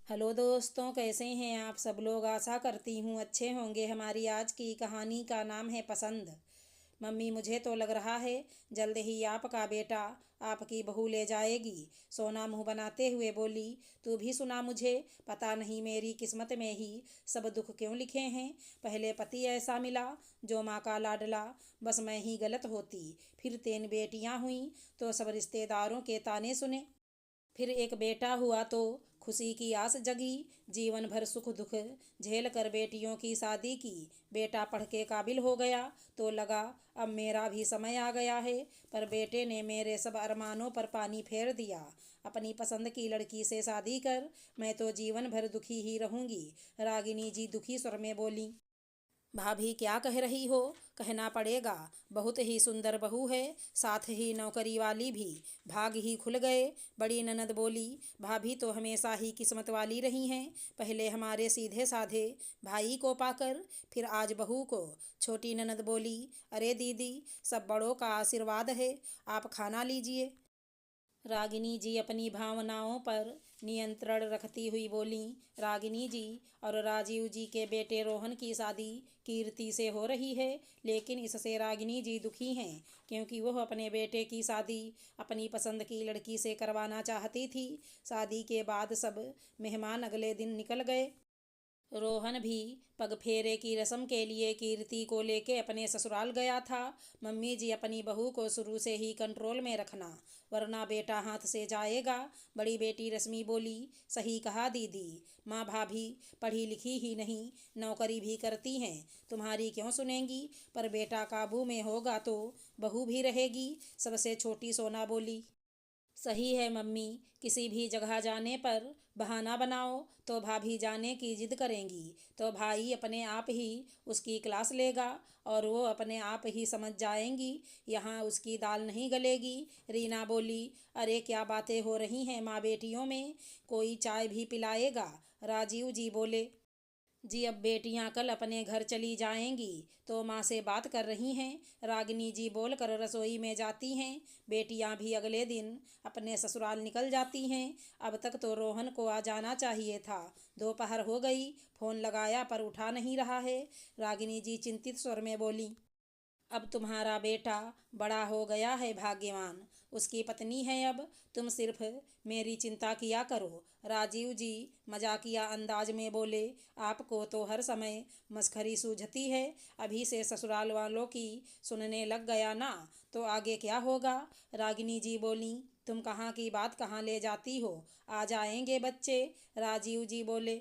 Hello दोस्तों, कैसे हैं आप सब लोग। आशा करती हूँ अच्छे होंगे। हमारी आज की कहानी का नाम है पसंद। मम्मी, मुझे तो लग रहा है जल्द ही आपका बेटा आपकी बहू ले जाएगी। सोना मुंह बनाते हुए बोली। तू भी सुना मुझे। पता नहीं मेरी किस्मत में ही सब दुख क्यों लिखे हैं। पहले पति ऐसा मिला जो माँ का लाडला, बस मैं ही गलत होती। फिर 3 बेटियां हुई तो सब रिश्तेदारों के ताने सुने। फिर एक बेटा हुआ तो खुशी की आस जगी। जीवन भर सुख दुख झेल कर बेटियों की शादी की। बेटा पढ़ के काबिल हो गया तो लगा अब मेरा भी समय आ गया है। पर बेटे ने मेरे सब अरमानों पर पानी फेर दिया। अपनी पसंद की लड़की से शादी कर मैं तो जीवन भर दुखी ही रहूंगी। रागिनी जी दुखी स्वर में बोली। भाभी, क्या कह रही हो। कहना पड़ेगा, बहुत ही सुंदर बहू है, साथ ही नौकरी वाली भी। भाग ही खुल गए। बड़ी ननद बोली। भाभी तो हमेशा ही किस्मत वाली रही हैं। पहले हमारे सीधे साधे भाई को पाकर, फिर आज बहू को। छोटी ननद बोली। अरे दीदी, सब बड़ों का आशीर्वाद है, आप खाना लीजिए। रागिनी जी अपनी भावनाओं पर नियंत्रण रखती हुई बोली। रागिनी जी और राजीव जी के बेटे रोहन की शादी कीर्ति से हो रही है, लेकिन इससे रागिनी जी दुखी हैं, क्योंकि वह अपने बेटे की शादी अपनी पसंद की लड़की से करवाना चाहती थी। शादी के बाद सब मेहमान अगले दिन निकल गए। रोहन भी पग फेरे की रस्म के लिए कीर्ति को लेके अपने ससुराल गया था। मम्मी जी, अपनी बहू को शुरू से ही कंट्रोल में रखना, वरना बेटा हाथ से जाएगा। बड़ी बेटी रश्मि बोली। सही कहा दीदी। माँ भाभी पढ़ी लिखी ही नहीं, नौकरी भी करती हैं, तुम्हारी क्यों सुनेंगी। पर बेटा काबू में होगा तो बहू भी रहेगी। सबसे छोटी सोना बोली। सही है मम्मी, किसी भी जगह जाने पर बहाना बनाओ तो भाभी जाने की जिद करेंगी, तो भाई अपने आप ही उसकी क्लास लेगा और वो अपने आप ही समझ जाएंगी। यहाँ उसकी दाल नहीं गलेगी। रीना बोली। अरे क्या बातें हो रही हैं माँ बेटियों में, कोई चाय भी पिलाएगा। राजीव जी बोले। जी, अब बेटियां कल अपने घर चली जाएंगी तो माँ से बात कर रही हैं। रागिनी जी बोलकर रसोई में जाती हैं। बेटियां भी अगले दिन अपने ससुराल निकल जाती हैं। अब तक तो रोहन को आ जाना चाहिए था। दोपहर हो गई, फोन लगाया पर उठा नहीं रहा है। रागिनी जी चिंतित स्वर में बोली। अब तुम्हारा बेटा बड़ा हो गया है, भाग्यवान, उसकी पत्नी है अब। तुम सिर्फ मेरी चिंता किया करो। राजीव जी मजाकिया अंदाज में बोले। आपको तो हर समय मस्खरी सूझती है। अभी से ससुराल वालों की सुनने लग गया ना, तो आगे क्या होगा। रागिनी जी बोली। तुम कहाँ की बात कहाँ ले जाती हो, आ जाएंगे बच्चे। राजीव जी बोले।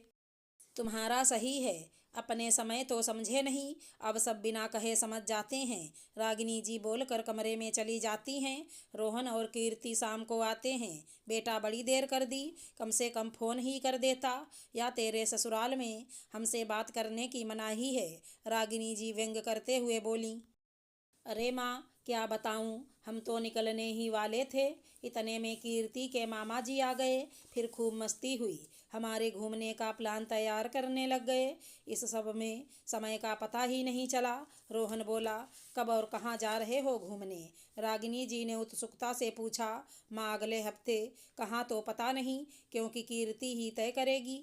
तुम्हारा सही है, अपने समय तो समझे नहीं, अब सब बिना कहे समझ जाते हैं। रागिनी जी बोलकर कमरे में चली जाती हैं। रोहन और कीर्ति शाम को आते हैं। बेटा बड़ी देर कर दी, कम से कम फ़ोन ही कर देता, या तेरे ससुराल में हमसे बात करने की मनाही है। रागिनी जी व्यंग करते हुए बोली। अरे माँ, क्या बताऊँ, हम तो निकलने ही वाले थे, इतने में कीर्ति के मामा जी आ गए। फिर खूब मस्ती हुई, हमारे घूमने का प्लान तैयार करने लग गए। इस सब में समय का पता ही नहीं चला। रोहन बोला। कब और कहाँ जा रहे हो घूमने। रागिनी जी ने उत्सुकता से पूछा। माँ, अगले हफ्ते। कहाँ तो पता नहीं, क्योंकि कीर्ति ही तय करेगी,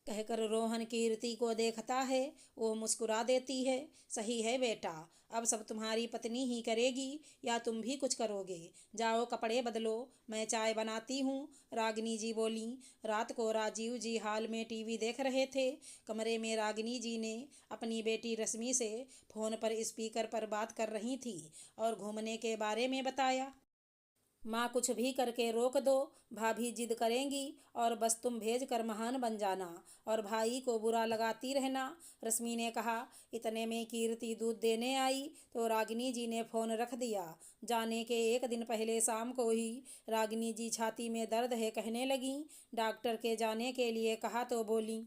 कहकर रोहन कीर्ति को देखता है। वो मुस्कुरा देती है। सही है बेटा, अब सब तुम्हारी पत्नी ही करेगी, या तुम भी कुछ करोगे। जाओ कपड़े बदलो, मैं चाय बनाती हूँ। रागिनी जी बोली। रात को राजीव जी हाल में टीवी देख रहे थे। कमरे में रागिनी जी ने अपनी बेटी रश्मि से फ़ोन पर स्पीकर पर बात कर रही थी और घूमने के बारे में बताया। माँ, कुछ भी करके रोक दो, भाभी जिद करेंगी और बस तुम भेज कर महान बन जाना और भाई को बुरा लगाती रहना। रश्मि ने कहा। इतने में कीर्ति दूध देने आई तो रागिनी जी ने फ़ोन रख दिया। जाने के एक दिन पहले शाम को ही रागिनी जी छाती में दर्द है कहने लगी। डॉक्टर के जाने के लिए कहा तो बोली।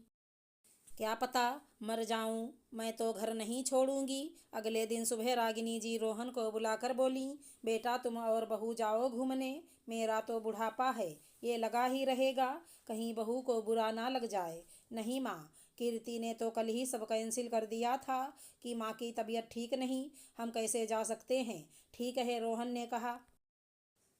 क्या पता मर जाऊं, मैं तो घर नहीं छोड़ूंगी। अगले दिन सुबह रागिनी जी रोहन को बुलाकर बोली। बेटा, तुम और बहू जाओ घूमने, मेरा तो बुढ़ापा है, ये लगा ही रहेगा, कहीं बहू को बुरा ना लग जाए। नहीं माँ, कीर्ति ने तो कल ही सब कैंसिल कर दिया था कि माँ की तबीयत ठीक नहीं, हम कैसे जा सकते हैं। ठीक है, रोहन ने कहा।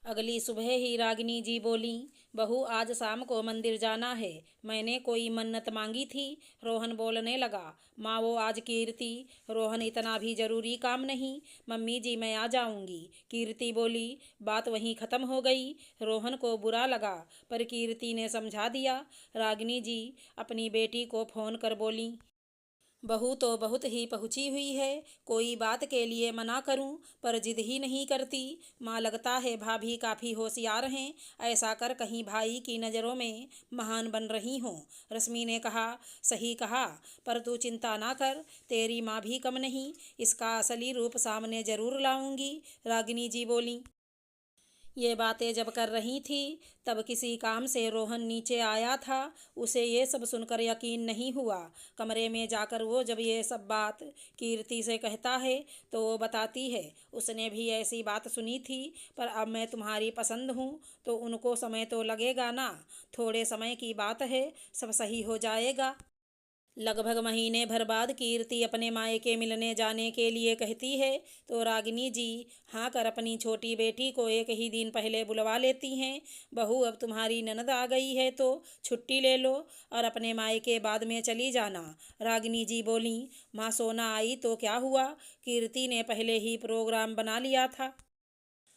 अगली सुबह ही रागिनी जी बोली, बहू आज शाम को मंदिर जाना है, मैंने कोई मन्नत मांगी थी। रोहन बोलने लगा, माँ वो आज कीर्ति। रोहन, इतना भी जरूरी काम नहीं, मम्मी जी मैं आ जाऊंगी। कीर्ति बोली, बात वहीं ख़त्म हो गई। रोहन को बुरा लगा पर कीर्ति ने समझा दिया। रागिनी जी अपनी बेटी को फ़ोन कर बोली, बहू तो बहुत ही पहुंची हुई है, कोई बात के लिए मना करूं पर जिद ही नहीं करती। माँ लगता है भाभी काफ़ी होशियार हैं, ऐसा कर कहीं भाई की नज़रों में महान बन रही हों। रश्मि ने कहा, सही कहा, पर तू चिंता ना कर, तेरी माँ भी कम नहीं, इसका असली रूप सामने ज़रूर लाऊंगी। रागिनी जी बोली। ये बातें जब कर रही थी तब किसी काम से रोहन नीचे आया था। उसे ये सब सुनकर यकीन नहीं हुआ। कमरे में जाकर वो जब ये सब बात कीर्ति से कहता है तो वो बताती है, उसने भी ऐसी बात सुनी थी, पर अब मैं तुम्हारी पसंद हूँ तो उनको समय तो लगेगा ना, थोड़े समय की बात है, सब सही हो जाएगा। लगभग महीने भर बाद कीर्ति अपने मायके मिलने जाने के लिए कहती है तो रागिनी जी हाँ कर अपनी छोटी बेटी को एक ही दिन पहले बुलवा लेती हैं। बहू अब तुम्हारी ननद आ गई है तो छुट्टी ले लो और अपने मायके बाद में चली जाना। रागिनी जी बोली, माँ सोना आई तो क्या हुआ, कीर्ति ने पहले ही प्रोग्राम बना लिया था।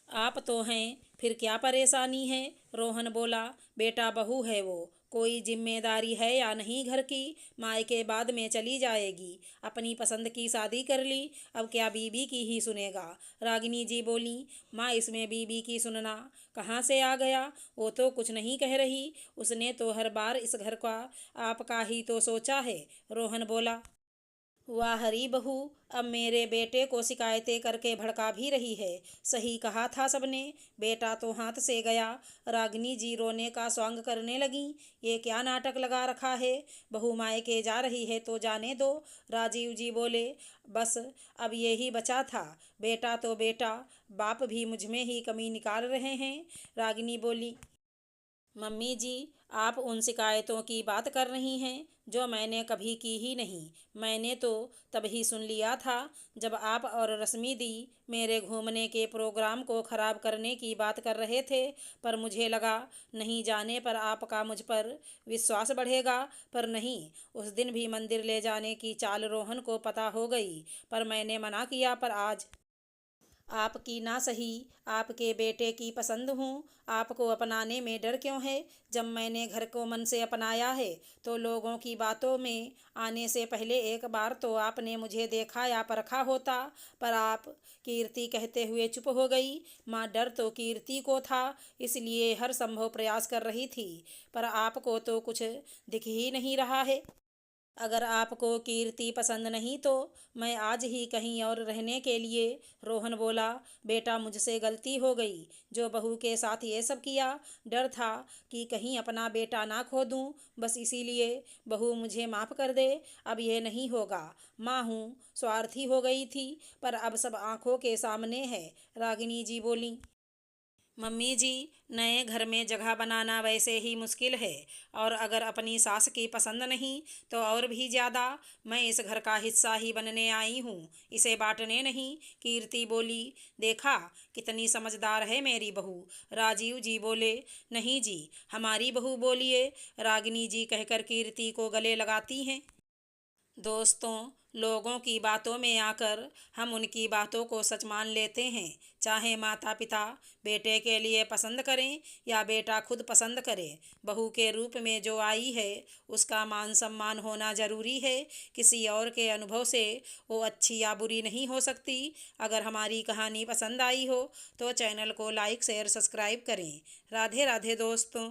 आप तो हैं, फिर क्या परेशानी है। रोहन बोला, बेटा बहू है वो, कोई जिम्मेदारी है या नहीं घर की, मायके बाद में चली जाएगी, अपनी पसंद की शादी कर ली, अब क्या बीबी की ही सुनेगा। रागिनी जी बोली, माँ इसमें बीबी की सुनना कहाँ से आ गया, वो तो कुछ नहीं कह रही, उसने तो हर बार इस घर का आपका ही तो सोचा है। रोहन बोला, वाह हरी बहू, अब मेरे बेटे को शिकायतें करके भड़का भी रही है, सही कहा था सबने, बेटा तो हाथ से गया। रागिनी जी रोने का स्वांग करने लगी, ये क्या नाटक लगा रखा है, बहू मायके जा रही है तो जाने दो। राजीव जी बोले, बस अब यही बचा था, बेटा तो बेटा, बाप भी मुझ में ही कमी निकाल रहे हैं। रागिनी बोली, मम्मी जी आप उन शिकायतों की बात कर रही हैं जो मैंने कभी की ही नहीं। मैंने तो तब ही सुन लिया था जब आप और रश्मि दी मेरे घूमने के प्रोग्राम को ख़राब करने की बात कर रहे थे, पर मुझे लगा नहीं जाने पर आपका मुझ पर विश्वास बढ़ेगा, पर नहीं, उस दिन भी मंदिर ले जाने की चाल रोहन को पता हो गई, पर मैंने मना किया, पर आज आपकी ना सही, आपके बेटे की पसंद हूँ, आपको अपनाने में डर क्यों है। जब मैंने घर को मन से अपनाया है तो लोगों की बातों में आने से पहले एक बार तो आपने मुझे देखा या परखा होता, पर आप, कीर्ति कहते हुए चुप हो गई। माँ डर तो कीर्ति को था, इसलिए हर संभव प्रयास कर रही थी, पर आपको तो कुछ दिख ही नहीं रहा है। अगर आपको कीर्ति पसंद नहीं तो मैं आज ही कहीं और रहने के लिए। रोहन बोला, बेटा मुझसे गलती हो गई जो बहू के साथ ये सब किया, डर था कि कहीं अपना बेटा ना खो दूँ, बस इसीलिए। बहू मुझे माफ़ कर दे, अब ये नहीं होगा, माँ हूँ, स्वार्थी हो गई थी, पर अब सब आंखों के सामने है। रागिनी जी बोली, मम्मी जी नए घर में जगह बनाना वैसे ही मुश्किल है, और अगर अपनी सास की पसंद नहीं तो और भी ज़्यादा। मैं इस घर का हिस्सा ही बनने आई हूँ, इसे बांटने नहीं। कीर्ति बोली, देखा कितनी समझदार है मेरी बहू। राजीव जी बोले, नहीं जी, हमारी बहू बोलिए। रागिनी जी कहकर कीर्ति को गले लगाती हैं। दोस्तों, लोगों की बातों में आकर हम उनकी बातों को सच मान लेते हैं, चाहे माता पिता बेटे के लिए पसंद करें या बेटा खुद पसंद करे। बहू के रूप में जो आई है उसका मान सम्मान होना ज़रूरी है, किसी और के अनुभव से वो अच्छी या बुरी नहीं हो सकती। अगर हमारी कहानी पसंद आई हो तो चैनल को लाइक शेयर सब्सक्राइब करें। राधे राधे दोस्तों।